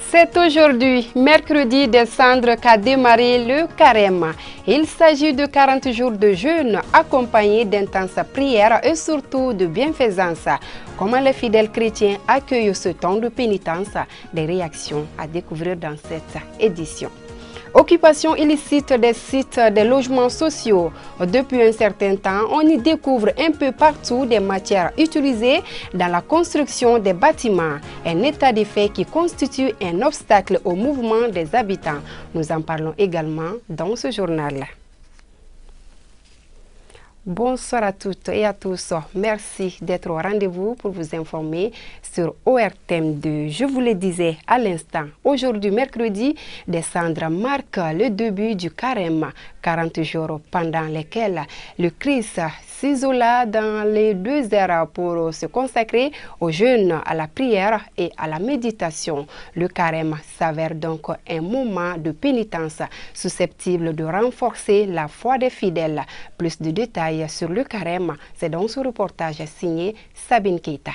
C'est aujourd'hui, mercredi des Cendres, qu'a démarré le carême. Il s'agit de 40 jours de jeûne accompagnés d'intenses prières et surtout de bienfaisance. Comment les fidèles chrétiens accueillent ce temps de pénitence? Des réactions à découvrir dans cette édition. Occupation illicite des sites des logements sociaux. Depuis un certain temps, on y découvre un peu partout des matières utilisées dans la construction des bâtiments. Un état de fait qui constitue un obstacle au mouvement des habitants. Nous en parlons également dans ce journal. Bonsoir à toutes et à tous. Merci d'être au rendez-vous pour vous informer sur ORTM2. Je vous le disais à l'instant, aujourd'hui mercredi, des Cendres marque le début du carême, 40 jours pendant lesquels le Christ s'isola dans les 2 heures pour se consacrer au jeûne, à la prière et à la méditation. Le carême s'avère donc un moment de pénitence susceptible de renforcer la foi des fidèles. Plus de détails sur le carême, c'est dans ce reportage signé Sabine Keita.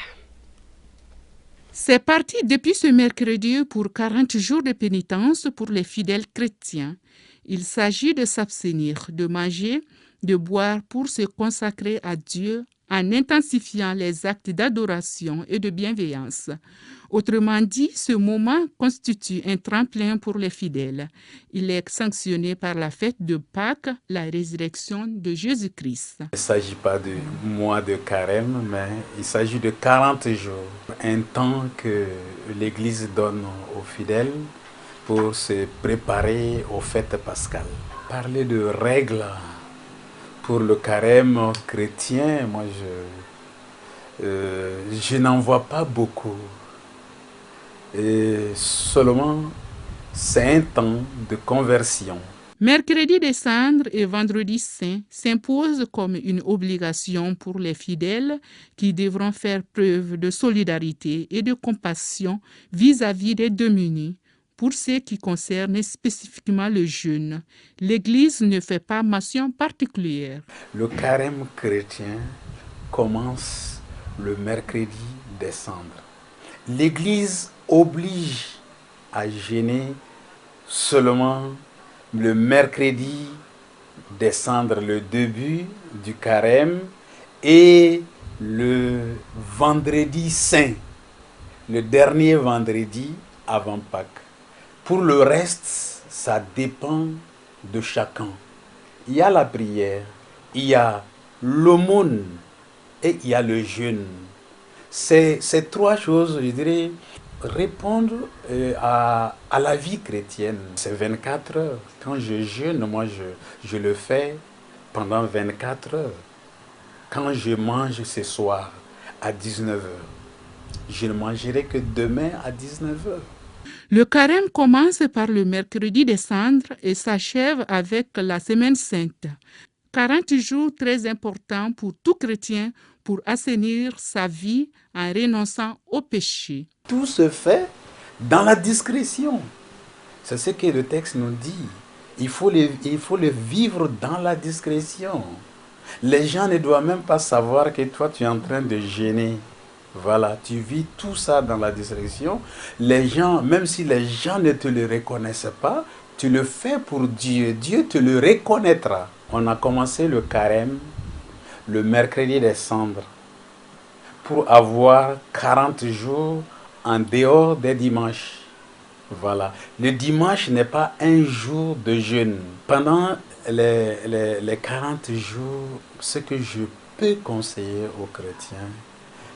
C'est parti depuis ce mercredi pour 40 jours de pénitence pour les fidèles chrétiens. Il s'agit de s'abstenir, de manger, de boire pour se consacrer à Dieu en intensifiant les actes d'adoration et de bienveillance. Autrement dit, ce moment constitue un tremplin pour les fidèles. Il est sanctionné par la fête de Pâques, la résurrection de Jésus-Christ. Il ne s'agit pas de mois de carême, mais il s'agit de 40 jours, un temps que l'Église donne aux fidèles pour se préparer aux fêtes pascales. Parler de règles pour le carême chrétien, moi je n'en vois pas beaucoup. Et seulement, c'est un temps de conversion. Mercredi des Cendres et vendredi saint s'imposent comme une obligation pour les fidèles qui devront faire preuve de solidarité et de compassion vis-à-vis des démunis. Pour ce qui concerne spécifiquement le jeûne, l'Église ne fait pas mention particulière. Le carême chrétien commence le mercredi des Cendres. L'Église oblige à jeûner seulement le mercredi des Cendres, le début du carême, et le vendredi saint, le dernier vendredi avant Pâques. Pour le reste, ça dépend de chacun. Il y a la prière, il y a l'aumône et il y a le jeûne. Ces 3 choses, je dirais, répondent à la vie chrétienne. C'est 24 heures. Quand je jeûne, moi je le fais pendant 24 heures. Quand je mange ce soir à 19 heures, je ne mangerai que demain à 19 heures. Le carême commence par le mercredi des Cendres et s'achève avec la Semaine Sainte. 40 jours très importants pour tout chrétien pour assainir sa vie en renonçant au péché. Tout se fait dans la discrétion. C'est ce que le texte nous dit. Il faut le vivre dans la discrétion. Les gens ne doivent même pas savoir que toi tu es en train de jeûner. Voilà, tu vis tout ça dans la discrétion. Les gens, même si les gens ne te le reconnaissent pas, tu le fais pour Dieu. Dieu te le reconnaîtra. On a commencé le carême le mercredi des Cendres pour avoir 40 jours en dehors des dimanches. Voilà. Le dimanche n'est pas un jour de jeûne. Pendant les 40 jours, ce que je peux conseiller aux chrétiens,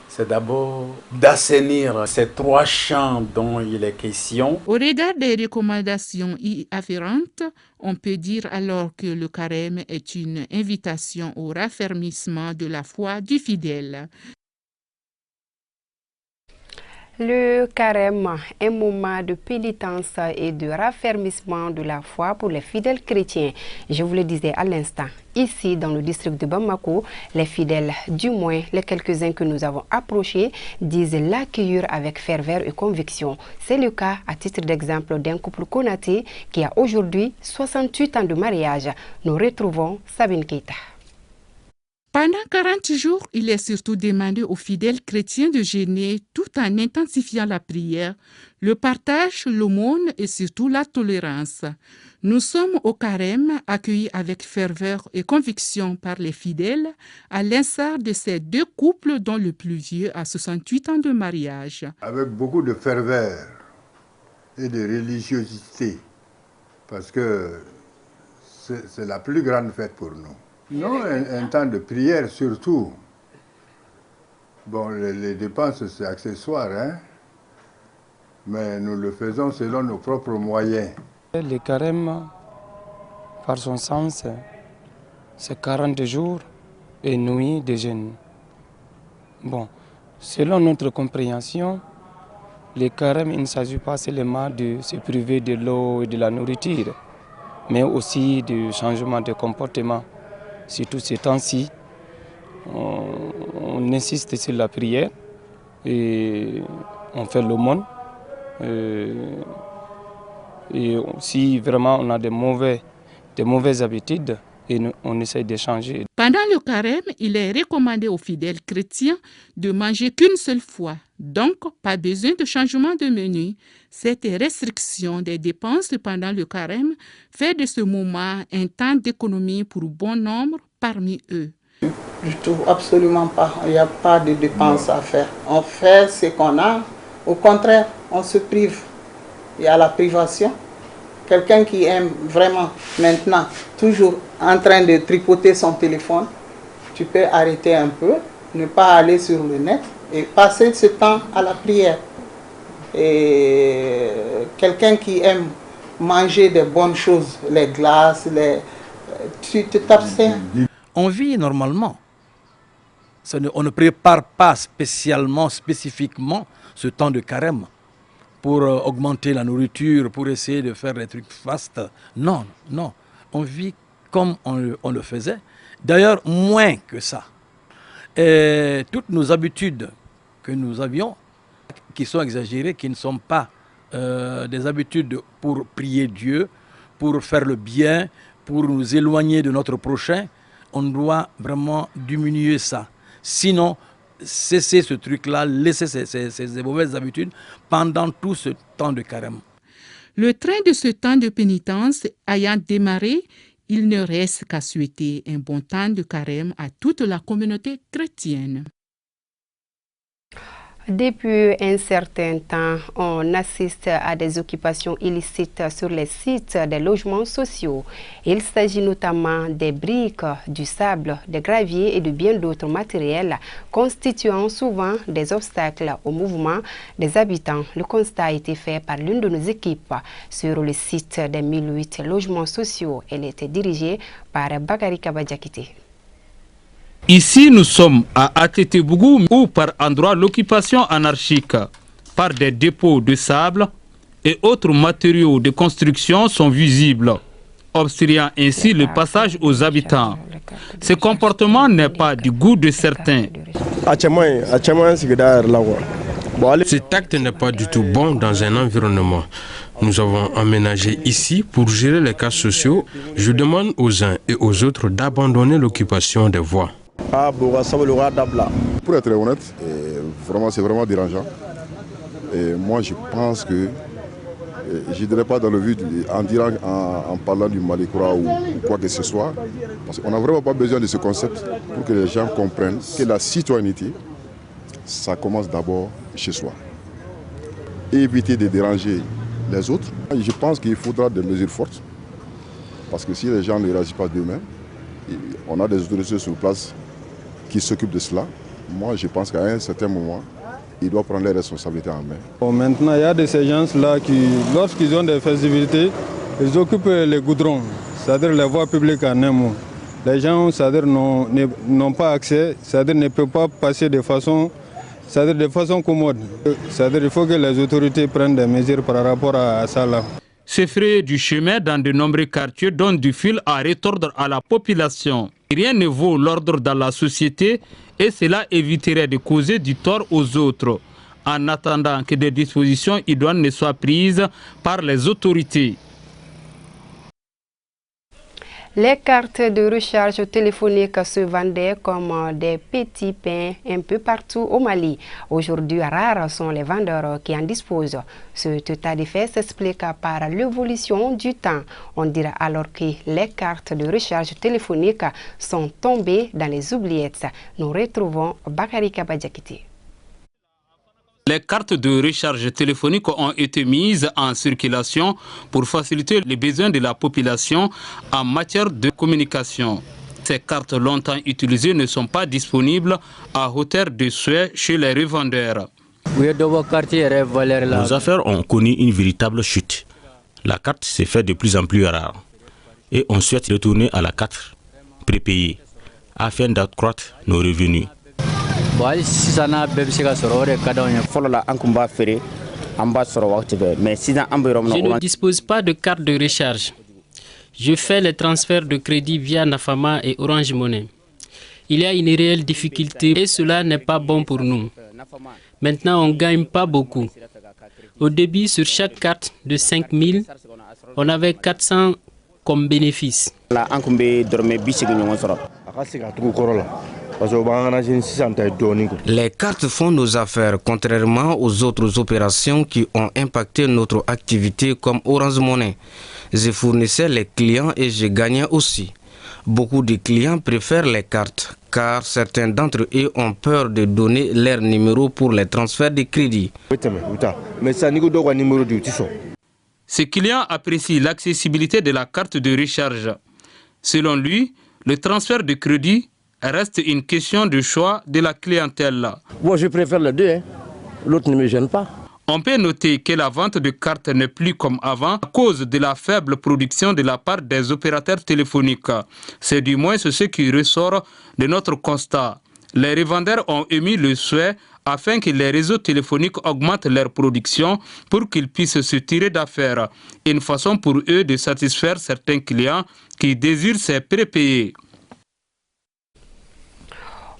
c'est d'abord d'assainir ces 3 champs dont il est question. Au regard des recommandations y afférentes, on peut dire alors que le carême est une invitation au raffermissement de la foi du fidèle. Le carême, un moment de pénitence et de raffermissement de la foi pour les fidèles chrétiens. Je vous le disais à l'instant, ici dans le district de Bamako, les fidèles, du moins les quelques-uns que nous avons approchés, disent l'accueillir avec ferveur et conviction. C'est le cas, à titre d'exemple, d'un couple Konaté qui a aujourd'hui 68 ans de mariage. Nous retrouvons Sabine Keita. Pendant 40 jours, il est surtout demandé aux fidèles chrétiens de jeûner tout en intensifiant la prière, le partage, l'aumône et surtout la tolérance. Nous sommes au carême, accueillis avec ferveur et conviction par les fidèles, à l'instar de ces deux couples dont le plus vieux a 68 ans de mariage. Avec beaucoup de ferveur et de religiosité, parce que c'est la plus grande fête pour nous. Non, un temps de prière surtout. Bon, les dépenses, c'est accessoire, hein? Mais nous le faisons selon nos propres moyens. Le carême, par son sens, c'est 40 jours et nuits de jeûne. Bon, selon notre compréhension, le carême, il ne s'agit pas seulement de se priver de l'eau et de la nourriture, mais aussi du changement de comportement. Surtout ces temps-ci, on insiste sur la prière et on fait l'aumône. Et si vraiment on a de mauvaises habitudes, et on essaie de changer. Pendant le carême, il est recommandé aux fidèles chrétiens de manger qu'une seule fois. Donc, pas besoin de changement de menu. Cette restriction des dépenses pendant le carême fait de ce moment un temps d'économie pour bon nombre parmi eux. Du tout, absolument pas. Il n'y a pas de dépenses à faire. On fait ce qu'on a. Au contraire, on se prive. Il y a la privation. Quelqu'un qui aime vraiment maintenant, toujours en train de tripoter son téléphone, tu peux arrêter un peu, ne pas aller sur le net et passer ce temps à la prière. Et quelqu'un qui aime manger des bonnes choses, les glaces, tu t'abstiens. On vit normalement. On ne prépare pas spécifiquement ce temps de carême pour augmenter la nourriture, pour essayer de faire des trucs fastes. Non, non. On vit comme on le faisait. D'ailleurs, moins que ça. Et toutes nos habitudes que nous avions, qui sont exagérées, qui ne sont pas des habitudes pour prier Dieu, pour faire le bien, pour nous éloigner de notre prochain, on doit vraiment diminuer ça. Sinon, cesser ce truc-là, laisser ces mauvaises habitudes pendant tout ce temps de carême. Le train de ce temps de pénitence ayant démarré, il ne reste qu'à souhaiter un bon temps de carême à toute la communauté chrétienne. Depuis un certain temps, on assiste à des occupations illicites sur les sites des logements sociaux. Il s'agit notamment des briques, du sable, des graviers et de bien d'autres matériels constituant souvent des obstacles au mouvement des habitants. Le constat a été fait par l'une de nos équipes sur le site des 1008 logements sociaux. Elle était dirigée par Bakary Kabadjakité. Ici, nous sommes à Atétébougou où par endroits l'occupation anarchique par des dépôts de sable et autres matériaux de construction sont visibles, obstruant ainsi le passage aux habitants. Ce comportement n'est pas du goût de certains. Cet acte n'est pas du tout bon dans un environnement. Nous avons aménagé ici pour gérer les cas sociaux. Je demande aux uns et aux autres d'abandonner l'occupation des voies. Pour être honnête, c'est vraiment dérangeant. Et moi, je pense que, je ne dirais pas dans le but, en parlant du Malikoura ou quoi que ce soit, parce qu'on n'a vraiment pas besoin de ce concept pour que les gens comprennent que la citoyenneté, ça commence d'abord chez soi. Éviter de déranger les autres. Je pense qu'il faudra des mesures fortes, parce que si les gens ne réagissent pas d'eux-mêmes, on a des autorités sur place qui s'occupent de cela. Moi, je pense qu'à un certain moment, ils doivent prendre les responsabilités en main. Bon, maintenant, il y a de ces gens-là qui, lorsqu'ils ont des festivités, ils occupent les goudrons, c'est-à-dire les voies publiques en un mot. Les gens, c'est-à-dire, n'ont pas accès, c'est-à-dire ne peuvent pas passer de façon commode. C'est-à-dire qu'il faut que les autorités prennent des mesures par rapport à ça là. Se frayer du chemin dans de nombreux quartiers donne du fil à retordre à la population. Rien ne vaut l'ordre dans la société et cela éviterait de causer du tort aux autres, en attendant que des dispositions idoines ne soient prises par les autorités. Les cartes de recharge téléphonique se vendaient comme des petits pains un peu partout au Mali. Aujourd'hui, rares sont les vendeurs qui en disposent. Ce état de fait s'explique par l'évolution du temps. On dirait alors que les cartes de recharge téléphonique sont tombées dans les oubliettes. Nous retrouvons Bakari Kabadjakiti. Les cartes de recharge téléphonique ont été mises en circulation pour faciliter les besoins de la population en matière de communication. Ces cartes longtemps utilisées ne sont pas disponibles à hauteur de souhait chez les revendeurs. Nos affaires ont connu une véritable chute. La carte s'est fait de plus en plus rare. Et on souhaite retourner à la carte prépayée afin d'accroître nos revenus. Je ne dispose pas de carte de recharge. Je fais les transferts de crédit via Nafama et Orange Money. Il y a une réelle difficulté et cela n'est pas bon pour nous. Maintenant, on ne gagne pas beaucoup. Au début, sur chaque carte de 5 000, on avait 400 comme bénéfice. Les cartes font nos affaires, contrairement aux autres opérations qui ont impacté notre activité comme Orange Money. Je fournissais les clients et je gagnais aussi. Beaucoup de clients préfèrent les cartes, car certains d'entre eux ont peur de donner leur numéro pour les transferts de crédit. Ces clients apprécient l'accessibilité de la carte de recharge. Selon lui, le transfert de crédit reste une question de choix de la clientèle. Moi, je préfère les deux. L'autre ne me gêne pas. On peut noter que la vente de cartes n'est plus comme avant à cause de la faible production de la part des opérateurs téléphoniques. C'est du moins ce qui ressort de notre constat. Les revendeurs ont émis le souhait afin que les réseaux téléphoniques augmentent leur production pour qu'ils puissent se tirer d'affaires. Une façon pour eux de satisfaire certains clients qui désirent se prépayer.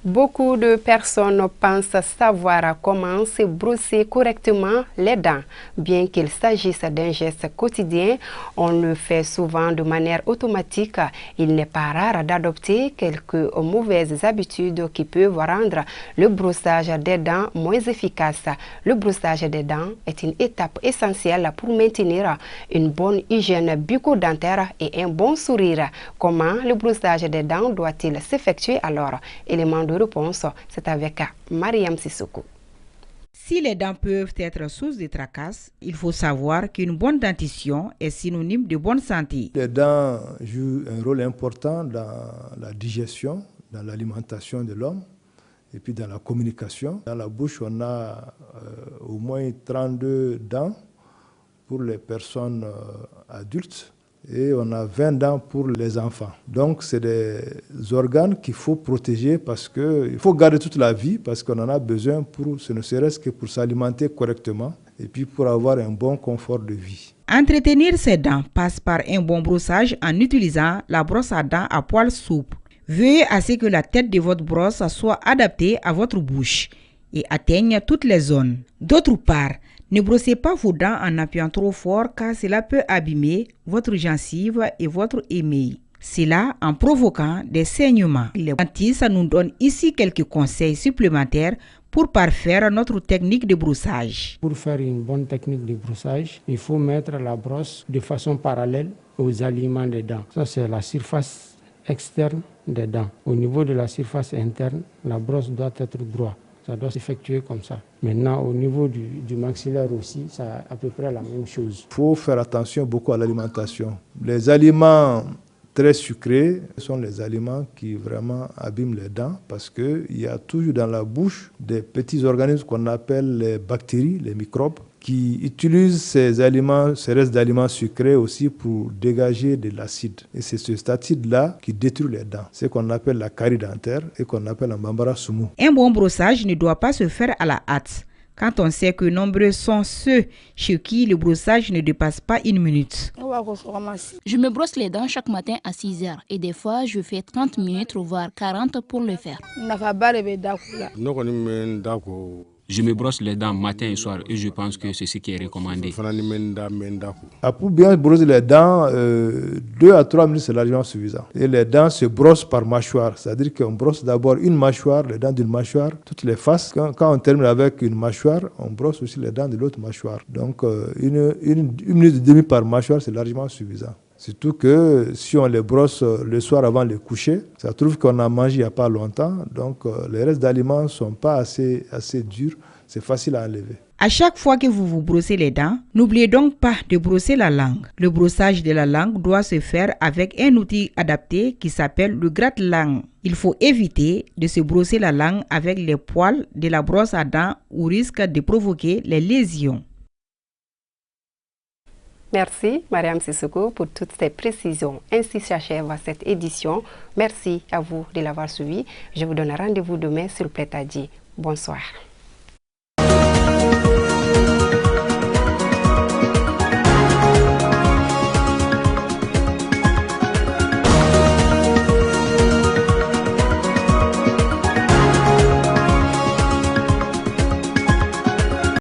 Beaucoup de personnes pensent savoir comment se brosser correctement les dents. Bien qu'il s'agisse d'un geste quotidien, on le fait souvent de manière automatique. Il n'est pas rare d'adopter quelques mauvaises habitudes qui peuvent rendre le brossage des dents moins efficace. Le brossage des dents est une étape essentielle pour maintenir une bonne hygiène bucco-dentaire et un bon sourire. Comment le brossage des dents doit-il s'effectuer alors? Élément de réponse, c'est avec Mariam Sissoko. Si les dents peuvent être source de tracas, il faut savoir qu'une bonne dentition est synonyme de bonne santé. Les dents jouent un rôle important dans la digestion, dans l'alimentation de l'homme et puis dans la communication. Dans la bouche, on a au moins 32 dents pour les personnes adultes. Et on a 20 dents pour les enfants. Donc, c'est des organes qu'il faut protéger parce qu'il faut garder toute la vie parce qu'on en a besoin pour, ce ne serait-ce que pour s'alimenter correctement et puis pour avoir un bon confort de vie. Entretenir ses dents passe par un bon brossage en utilisant la brosse à dents à poil souple. Veuillez à ce que la tête de votre brosse soit adaptée à votre bouche et atteigne toutes les zones. D'autre part, ne brossez pas vos dents en appuyant trop fort car cela peut abîmer votre gencive et votre émail. Cela en provoquant des saignements. Les dentistes nous donnent ici quelques conseils supplémentaires pour parfaire notre technique de brossage. Pour faire une bonne technique de brossage, il faut mettre la brosse de façon parallèle aux aliments des dents. Ça, c'est la surface externe des dents. Au niveau de la surface interne, la brosse doit être droite. Ça doit s'effectuer comme ça. Maintenant, au niveau du maxillaire aussi, c'est à peu près la même chose. Il faut faire attention beaucoup à l'alimentation. Les aliments très sucrés sont les aliments qui vraiment abîment les dents parce qu'il y a toujours dans la bouche des petits organismes qu'on appelle les bactéries, les microbes, qui utilisent ces aliments, ces restes d'aliments sucrés aussi pour dégager de l'acide. Et c'est cet acide-là qui détruit les dents. C'est ce qu'on appelle la carie dentaire et qu'on appelle un bambara soumou. Un bon brossage ne doit pas se faire à la hâte. Quand on sait que nombreux sont ceux chez qui le brossage ne dépasse pas 1 minute. Je me brosse les dents chaque matin à 6 heures et des fois je fais 30 minutes voire 40 pour le faire. Je me brosse les dents matin et soir et je pense que c'est ce qui est recommandé. Pour bien brosser les dents, 2 à 3 minutes c'est largement suffisant. Et les dents se brossent par mâchoire, c'est-à-dire qu'on brosse d'abord une mâchoire, les dents d'une mâchoire, toutes les faces. Quand on termine avec une mâchoire, on brosse aussi les dents de l'autre mâchoire. Donc une minute et demie par mâchoire c'est largement suffisant. Surtout que si on les brosse le soir avant le coucher, ça trouve qu'on a mangé il n'y a pas longtemps, donc les restes d'aliments ne sont pas assez durs, c'est facile à enlever. À chaque fois que vous vous brossez les dents, n'oubliez donc pas de brosser la langue. Le brossage de la langue doit se faire avec un outil adapté qui s'appelle le gratte-langue. Il faut éviter de se brosser la langue avec les poils de la brosse à dents au risque de provoquer les lésions. Merci, Mariam Sissoko, pour toutes ces précisions. Ainsi s'achève cette édition. Merci à vous de l'avoir suivi. Je vous donne rendez-vous demain sur Plétadji. Bonsoir.